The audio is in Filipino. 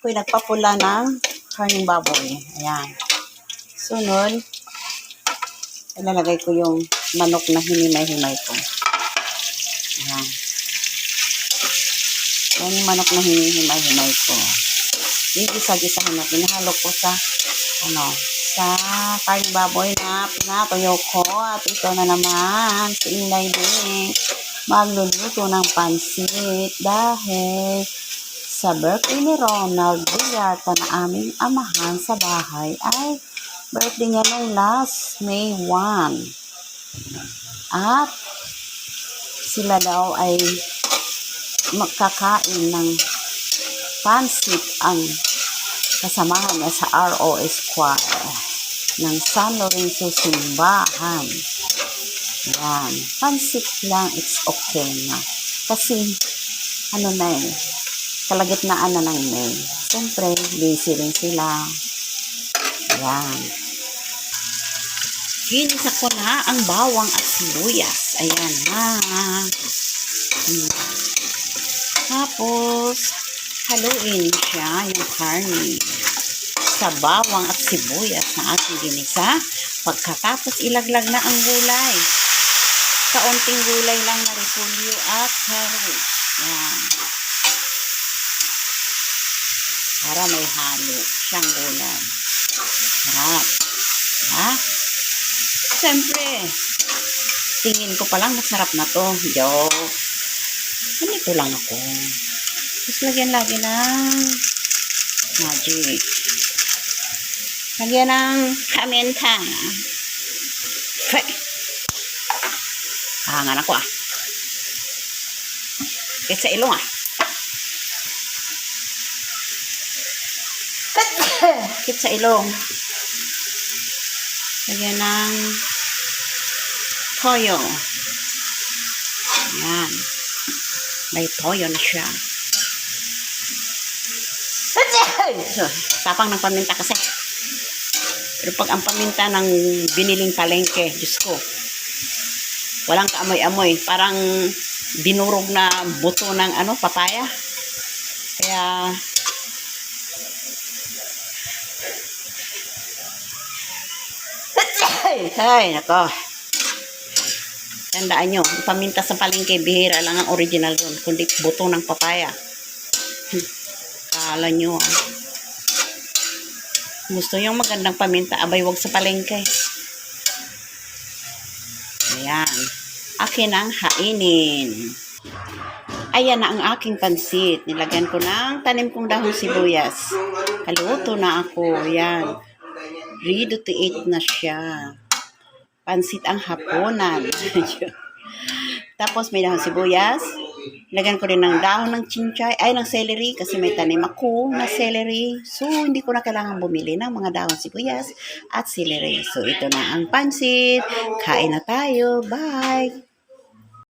Ako'y nagpapula ng karning baboy. Ayan. Sunod, ilalagay ko yung manok na hinimay-himay ko. Ayan. Yan yung manok na hinimay-himay ko. Gisa-gisahan natin. Nahalo ko sa, sa karning baboy na pinatuyo ko. At ito na naman, si Inday din, magluluto ng pansit dahil sa birthday ni Ronald Villarta na aming amahan sa bahay ay birthday niya nung last May 1. At sila daw ay magkakain ng pansit ang kasamahan niya sa ROS Choir ng San Lorenzo Simbahan. Yan. Pansit lang, it's okay na. Kasi, kalagitnaan na ng May. Siyempre, busy rin sila. Ayan. Ginisa ko na ang bawang at sibuyas. Ayan na. Tapos, haluin siya yung karne sa bawang at sibuyas na ating ginisa. Pagkatapos, ilaglag na ang gulay. Kaunting gulay lang na repolyo at carrots. Ayan. Para may halo siyang gulay. Sarap. Ha? Siyempre, tingin ko palang masarap na to. Joke. Ganito lang ako. Tapos lagyan lagi ng magic. Lagyan ng paminta. Hey. Kahangan ako Kahit sa ilong Kahit sa ilong. Lagyan ng toyo. Ayan. May toyo na siya. So, tapang ng paminta kasi. Pero pag ang paminta ng biniling palengke, Diyos ko, walang kaamoy-amoy. Parang dinurog na buto ng papaya. Kaya, ay, nako. Tandaan nyo, paminta sa palengke, bihira lang ang original doon, kundi buto ng papaya. Kala nyo, gusto yung magandang paminta, abay wag sa palengke. Ayan. Akin ang hainin. Ayan na ang aking pansit. Nilagyan ko ng tanim kong dahon sibuyas. Kaluto na ako. Ayan. Ready to eat na siya. Pansit ang hapunan. Tapos may dahon sibuyas. Lagyan ko rin ng dahon ng chinchay, ng celery kasi may tanim ako na celery. So, hindi ko na kailangan bumili ng mga dahon sibuyas at celery. So, ito na ang pansit. Kain na tayo. Bye!